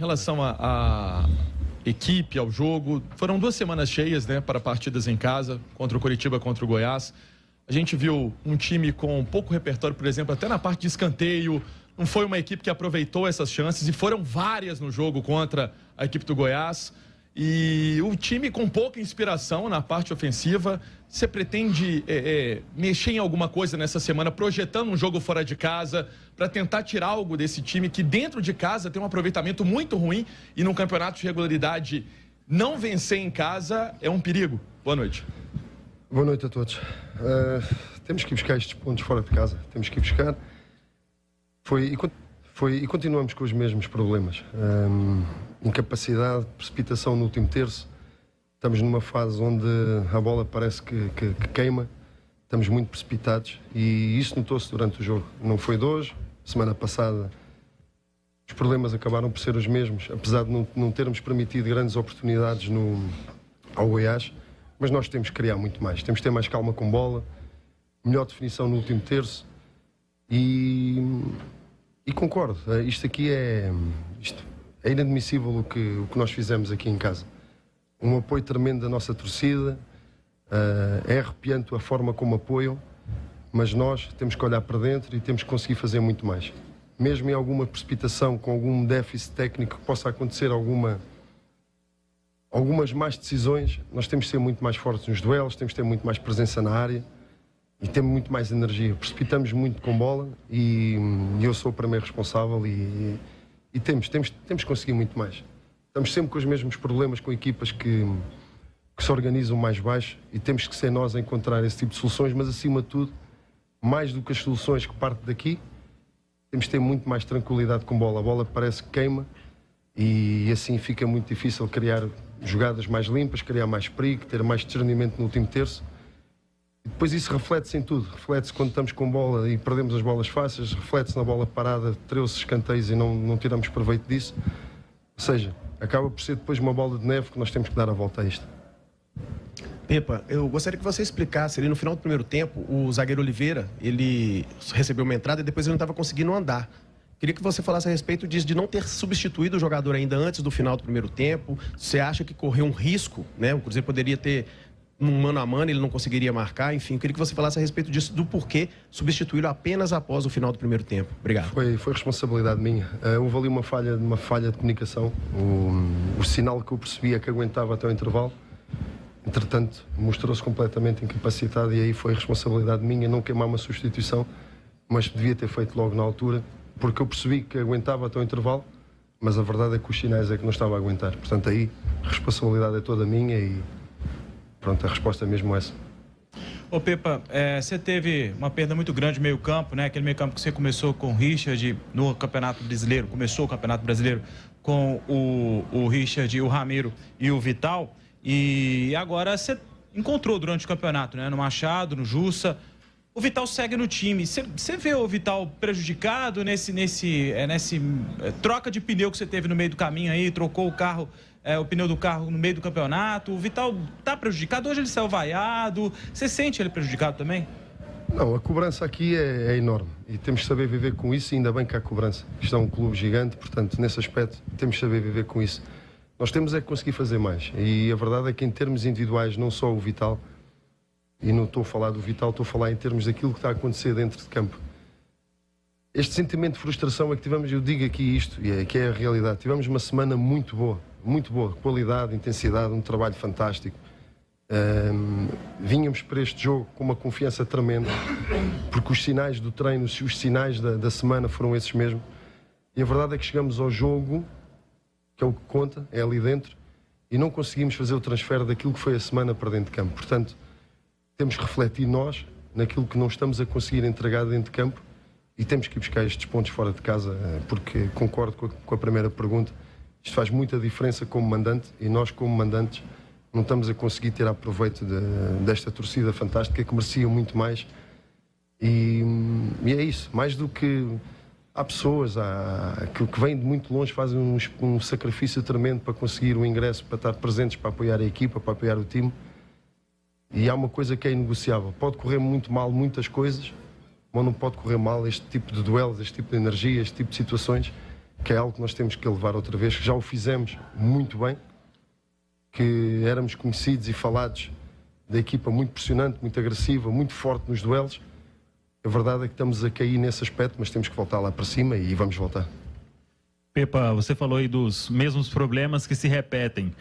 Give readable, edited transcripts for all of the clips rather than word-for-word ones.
Em relação à equipe, ao jogo, foram 2 semanas cheias, né, para partidas em casa, contra o Coritiba, contra o Goiás. A gente viu um time com pouco repertório, por exemplo, até na parte de escanteio. Não foi uma equipe que aproveitou essas chances, e foram várias no jogo contra a equipe do Goiás. E o time com pouca inspiração na parte ofensiva. Você pretende mexer em alguma coisa nessa semana, projetando um jogo fora de casa, para tentar tirar algo desse time que dentro de casa tem um aproveitamento muito ruim, e num campeonato de regularidade não vencer em casa é um perigo? Boa noite. Boa noite a todos. Temos que ir buscar estes pontos fora de casa. Temos que ir buscar. E continuamos com os mesmos problemas. Incapacidade, precipitação no último terço. Estamos numa fase onde a bola parece que queima. Estamos muito precipitados e isso notou-se durante o jogo. Não foi de hoje. Semana passada os problemas acabaram por ser os mesmos, apesar de não termos permitido grandes oportunidades ao Goiás. Mas nós temos que criar muito mais. Temos que ter mais calma com bola, melhor definição no último terço. E concordo, isto aqui é inadmissível o que nós fizemos aqui em casa. Um apoio tremendo da nossa torcida, é arrepiante a forma como apoiam, mas nós temos que olhar para dentro e temos que conseguir fazer muito mais. Mesmo em alguma precipitação, com algum déficit técnico que possa acontecer, algumas más decisões, nós temos que ser muito mais fortes nos duelos, temos que ter muito mais presença na área e temos muito mais energia. Precipitamos muito com bola e eu sou o primeiro responsável e temos que conseguir muito mais. Estamos sempre com os mesmos problemas com equipas que se organizam mais baixo e temos que ser nós a encontrar esse tipo de soluções, mas acima de tudo, mais do que as soluções que partem daqui, temos que ter muito mais tranquilidade com bola. A bola parece que queima e assim fica muito difícil criar jogadas mais limpas, criar mais perigo, ter mais discernimento no último terço. E depois isso reflete-se em tudo. Reflete-se quando estamos com bola e perdemos as bolas fáceis, reflete-se na bola parada, 13 escanteios e não tiramos proveito disso. Ou seja, acaba por ser depois uma bola de neve que nós temos que dar a volta a isto. Pepa, eu gostaria que você explicasse ali no final do primeiro tempo, o zagueiro Oliveira, ele recebeu uma entrada e depois ele não estava conseguindo andar. Queria que você falasse a respeito disso, de não ter substituído o jogador ainda antes do final do primeiro tempo. Você acha que correu um risco, né? O Cruzeiro poderia ter um mano a mano, ele não conseguiria marcar, enfim. Eu queria que você falasse a respeito disso, do porquê substituí-lo apenas após o final do primeiro tempo. Obrigado. Foi responsabilidade minha. Houve ali uma falha de comunicação. O sinal que eu percebi é que aguentava até o intervalo. Entretanto, mostrou-se completamente incapacitado e aí foi responsabilidade minha não queimar uma substituição, mas devia ter feito logo na altura, porque eu percebi que aguentava até o intervalo, mas a verdade é que os sinais é que não estava a aguentar. Portanto, aí a responsabilidade é toda minha e pronto, a resposta é mesmo essa. Ô Pepa, você teve uma perda muito grande no meio campo, né? Aquele meio campo que você começou com o Richard no Campeonato Brasileiro, começou o Campeonato Brasileiro com o Richard, o Ramiro e o Vital. E agora você encontrou durante o campeonato, né? No Machado, no Jussa. O Vital segue no time. Você vê o Vital prejudicado nesse troca de pneu que você teve no meio do caminho aí, trocou o pneu do carro no meio do campeonato? O Vital está prejudicado? Hoje ele saiu vaiado. Você sente ele prejudicado também? Não, a cobrança aqui é enorme e temos que saber viver com isso, e ainda bem que há cobrança. Isto é um clube gigante, portanto, nesse aspecto, temos que saber viver com isso. Nós temos é que conseguir fazer mais e a verdade é que em termos individuais, não só o Vital, e não estou a falar do Vital, estou a falar em termos daquilo que está a acontecer dentro de campo. Este sentimento de frustração é que tivemos, eu digo aqui isto, e que é a realidade, tivemos uma semana muito boa, qualidade, intensidade, um trabalho fantástico. Vínhamos para este jogo com uma confiança tremenda, porque os sinais do treino, os sinais da semana foram esses mesmos, e a verdade é que chegamos ao jogo, que é o que conta, é ali dentro, e não conseguimos fazer o transfer daquilo que foi a semana para dentro de campo. Portanto, temos que refletir nós naquilo que não estamos a conseguir entregar dentro de campo e temos que ir buscar estes pontos fora de casa, porque concordo com a primeira pergunta, isto faz muita diferença como mandante e nós como mandantes não estamos a conseguir tirar proveito desta torcida fantástica que merecia muito mais e é isso, mais do que... Há pessoas que vêm de muito longe, fazem um sacrifício tremendo para conseguir o ingresso, para estar presentes, para apoiar a equipa, para apoiar o time. E há uma coisa que é inegociável. Pode correr muito mal muitas coisas, mas não pode correr mal este tipo de duelos, este tipo de energia, este tipo de situações. que é algo que nós temos que levar outra vez, que já o fizemos muito bem, que éramos conhecidos e falados da equipa muito pressionante, muito agressiva, muito forte nos duelos. A verdade é que estamos a cair nesse aspecto, mas temos que voltar lá para cima e vamos voltar. Pepa, você falou aí dos mesmos problemas que se repetem.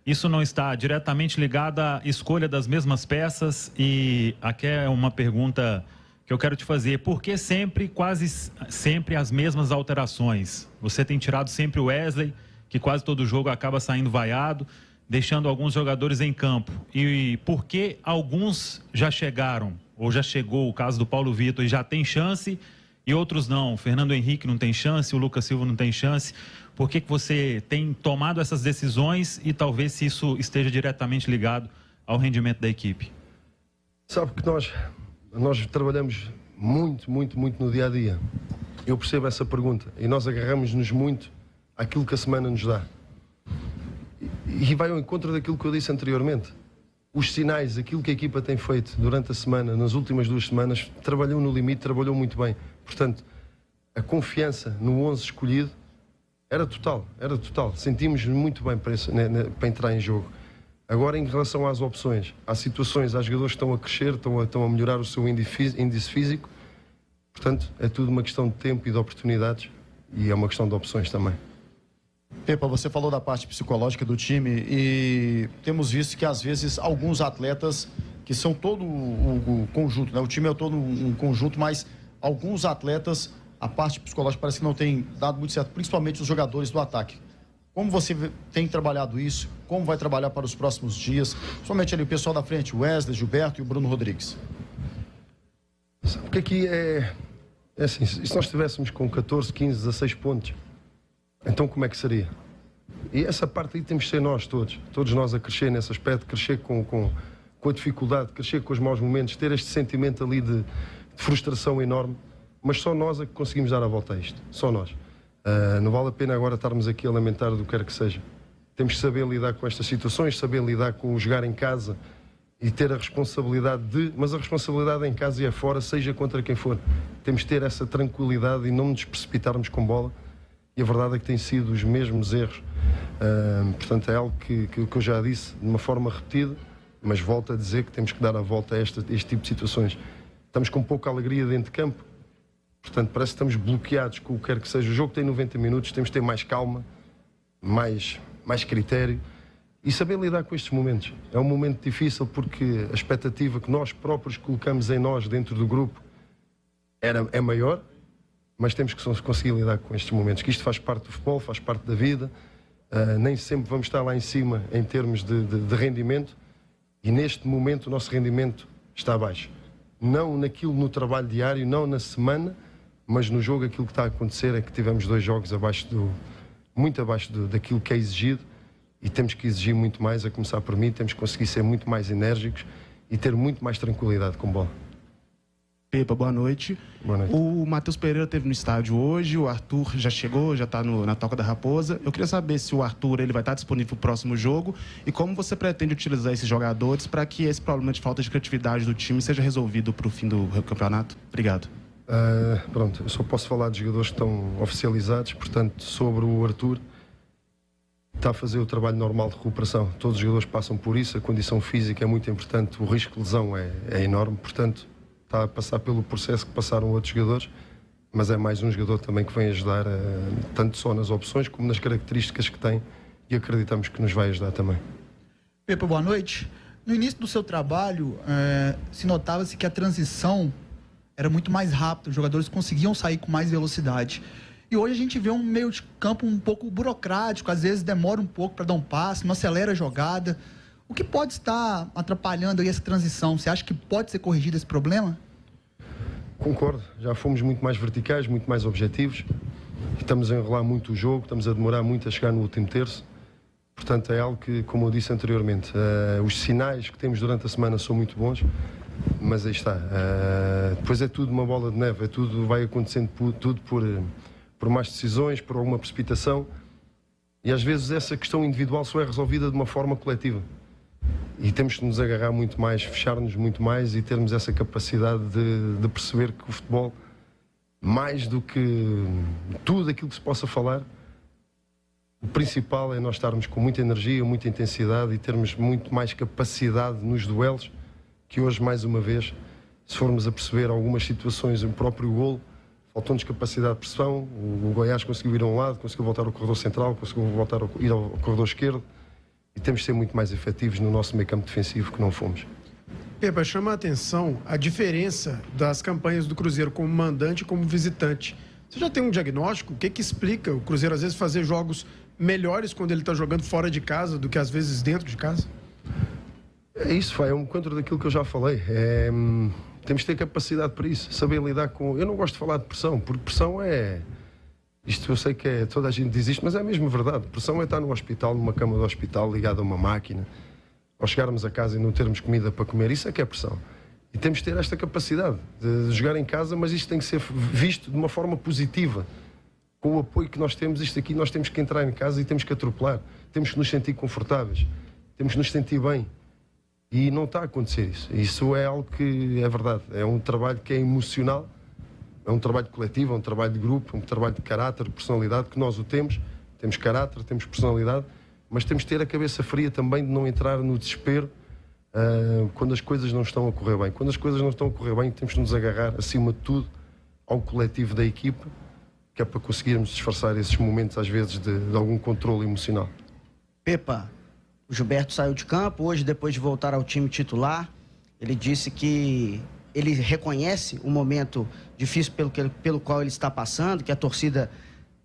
Isso não está diretamente ligado à escolha das mesmas peças? E aqui é uma pergunta que eu quero te fazer. Por que sempre, quase sempre, as mesmas alterações? Você tem tirado sempre o Wesley, que quase todo jogo acaba saindo vaiado, deixando alguns jogadores em campo. E por que alguns já chegaram, ou já chegou, o caso do Paulo Vitor, e já tem chance, e outros não? O Fernando Henrique não tem chance, o Lucas Silva não tem chance. Por que você tem tomado essas decisões e talvez se isso esteja diretamente ligado ao rendimento da equipe? Sabe que nós trabalhamos muito no dia a dia. Eu percebo essa pergunta e nós agarramos-nos muito àquilo que a semana nos dá. E vai ao encontro daquilo que eu disse anteriormente. Os sinais, aquilo que a equipa tem feito durante a semana, nas últimas 2 semanas, trabalhou no limite, trabalhou muito bem. Portanto, a confiança no 11 escolhido era total. Sentimos muito bem para entrar em jogo. Agora, em relação às opções, há situações, há jogadores que estão a crescer, estão a melhorar o seu índice físico. Portanto, é tudo uma questão de tempo e de oportunidades e é uma questão de opções também. Pepa, você falou da parte psicológica do time e temos visto que às vezes alguns atletas, que são todo o conjunto, né? O time é todo um conjunto, mas alguns atletas, a parte psicológica parece que não tem dado muito certo, principalmente os jogadores do ataque. Como você tem trabalhado isso? Como vai trabalhar para os próximos dias? Somente ali o pessoal da frente, o Wesley, Gilberto e o Bruno Rodrigues. Sabe que aqui é assim, se nós estivéssemos com 14, 15, 16 pontos, então como é que seria? E essa parte aí temos que ser nós todos nós a crescer nesse aspecto, crescer com a dificuldade, crescer com os maus momentos, ter este sentimento ali de frustração enorme, mas só nós é que conseguimos dar a volta a isto, só nós. Não vale a pena agora estarmos aqui a lamentar do que quer que seja. Temos que saber lidar com estas situações, saber lidar com o jogar em casa e ter a responsabilidade mas a responsabilidade é em casa e é fora, seja contra quem for. Temos que ter essa tranquilidade e não nos precipitarmos com bola. E a verdade é que têm sido os mesmos erros. Portanto, é algo que eu já disse de uma forma repetida, mas volto a dizer que temos que dar a volta a este tipo de situações. Estamos com pouca alegria dentro de campo, portanto, parece que estamos bloqueados com o que quer que seja. O jogo tem 90 minutos, temos que ter mais calma, mais critério e saber lidar com estes momentos. É um momento difícil porque a expectativa que nós próprios colocamos em nós dentro do grupo é maior, mas temos que conseguir lidar com estes momentos, que isto faz parte do futebol, faz parte da vida, nem sempre vamos estar lá em cima em termos de rendimento e neste momento o nosso rendimento está baixo. Não no trabalho diário, não na semana, mas no jogo aquilo que está a acontecer é que tivemos 2 jogos muito abaixo daquilo que é exigido e temos que exigir muito mais, a começar por mim, temos que conseguir ser muito mais enérgicos e ter muito mais tranquilidade com bola. Pepa, boa noite. Boa noite. O Matheus Pereira esteve no estádio hoje, o Arthur já chegou, já está na Toca da Raposa. Eu queria saber se o Arthur ele vai estar disponível para o próximo jogo e como você pretende utilizar esses jogadores para que esse problema de falta de criatividade do time seja resolvido para o fim do campeonato. Obrigado. Pronto, eu só posso falar de jogadores que estão oficializados, portanto, sobre o Arthur, está a fazer o trabalho normal de recuperação. Todos os jogadores passam por isso, a condição física é muito importante, o risco de lesão é enorme, portanto, está a passar pelo processo que passaram outros jogadores, mas é mais um jogador também que vem ajudar, tanto só nas opções como nas características que tem, e acreditamos que nos vai ajudar também. Pepa, boa noite. No início do seu trabalho, se notava-se que a transição era muito mais rápida, os jogadores conseguiam sair com mais velocidade. E hoje a gente vê um meio de campo um pouco burocrático, às vezes demora um pouco para dar um passe, não acelera a jogada. O que pode estar atrapalhando aí essa transição? Você acha que pode ser corrigido esse problema? Concordo, já fomos muito mais verticais, muito mais objetivos. Estamos a enrolar muito o jogo, estamos a demorar muito a chegar no último terço. Portanto, é algo que, como eu disse anteriormente, os sinais que temos durante a semana são muito bons, mas aí está. Depois é tudo uma bola de neve, tudo vai acontecendo tudo por más decisões, por alguma precipitação. E às vezes essa questão individual só é resolvida de uma forma coletiva. E temos que nos agarrar muito mais, fechar-nos muito mais e termos essa capacidade de perceber que o futebol mais do que tudo aquilo que se possa falar, o principal é nós estarmos com muita energia, muita intensidade e termos muito mais capacidade nos duelos, que hoje, mais uma vez, se formos a perceber algumas situações, o próprio golo, faltou-nos capacidade de pressão, o Goiás conseguiu ir a um lado, conseguiu voltar ao corredor central, conseguiu voltar a ir ao corredor esquerdo, e temos de ser muito mais efetivos no nosso meio campo defensivo, que não fomos. Pepa, chama a atenção a diferença das campanhas do Cruzeiro como mandante e como visitante. Você já tem um diagnóstico? O que explica o Cruzeiro, às vezes, fazer jogos melhores quando ele está jogando fora de casa do que, às vezes, dentro de casa? É isso, é um encontro daquilo que eu já falei. Temos de ter capacidade para isso, saber lidar com... Eu não gosto de falar de pressão, porque pressão é... Isto eu sei que toda a gente diz isto, mas é mesmo verdade. Pressão é estar no hospital, numa cama do hospital, ligado a uma máquina, ou chegarmos a casa e não termos comida para comer. Isso é que é pressão. E temos de ter esta capacidade de jogar em casa, mas isto tem que ser visto de uma forma positiva. Com o apoio que nós temos, isto aqui, nós temos que entrar em casa e temos que atropelar. Temos que nos sentir confortáveis. Temos que nos sentir bem. E não está a acontecer isso. Isso é algo que é verdade. É um trabalho que é emocional, é um trabalho coletivo, é um trabalho de grupo, é um trabalho de caráter, de personalidade, que nós o temos. Temos caráter, temos personalidade, mas temos de ter a cabeça fria também de não entrar no desespero quando as coisas não estão a correr bem. Quando as coisas não estão a correr bem, temos de nos agarrar, acima de tudo, ao coletivo da equipa, que é para conseguirmos disfarçar esses momentos, às vezes, de algum controle emocional. Pepa, o Gilberto saiu de campo hoje, depois de voltar ao time titular. Ele disse que ele reconhece o momento difícil pelo qual ele está passando, que a torcida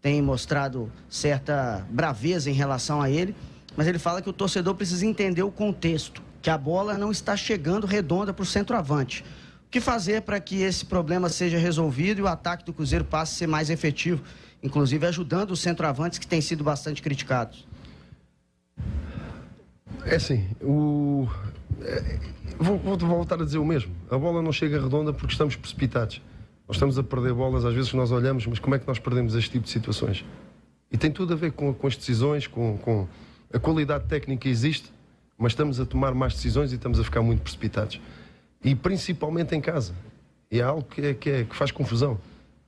tem mostrado certa braveza em relação a ele, mas ele fala que o torcedor precisa entender o contexto, que a bola não está chegando redonda para o centroavante. O que fazer para que esse problema seja resolvido e o ataque do Cruzeiro passe a ser mais efetivo, inclusive ajudando os centroavantes que têm sido bastante criticados? É assim, vou voltar a dizer o mesmo. A bola não chega redonda porque estamos precipitados. Nós estamos a perder bolas, às vezes nós olhamos, mas como é que nós perdemos este tipo de situações? E tem tudo a ver com as decisões, com a qualidade técnica existe, mas estamos a tomar más decisões e estamos a ficar muito precipitados. E principalmente em casa. E é algo que faz confusão.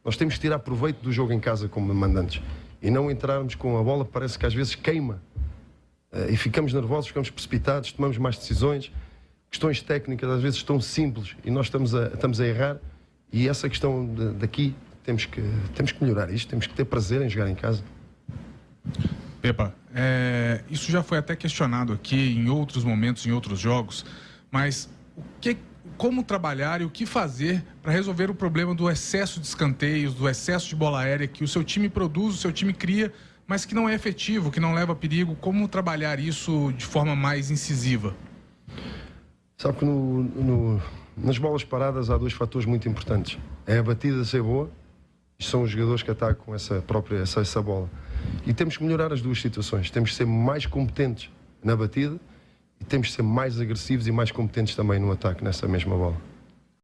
Nós temos que tirar proveito do jogo em casa como mandantes. E não entrarmos com a bola, parece que às vezes queima. E ficamos nervosos, ficamos precipitados, tomamos más decisões. Questões técnicas às vezes tão simples e nós estamos a errar. E essa questão daqui, temos que melhorar isto, temos que ter prazer em jogar em casa. Pepa, isso já foi até questionado aqui em outros momentos, em outros jogos, mas como trabalhar e o que fazer para resolver o problema do excesso de escanteios, do excesso de bola aérea que o seu time produz, o seu time cria, mas que não é efetivo, que não leva a perigo? Como trabalhar isso de forma mais incisiva? Sabe que nas bolas paradas há dois fatores muito importantes. É a batida ser boa, e são os jogadores que atacam essa bola. E temos que melhorar as duas situações. Temos que ser mais competentes na batida e temos que ser mais agressivos e mais competentes também no ataque nessa mesma bola.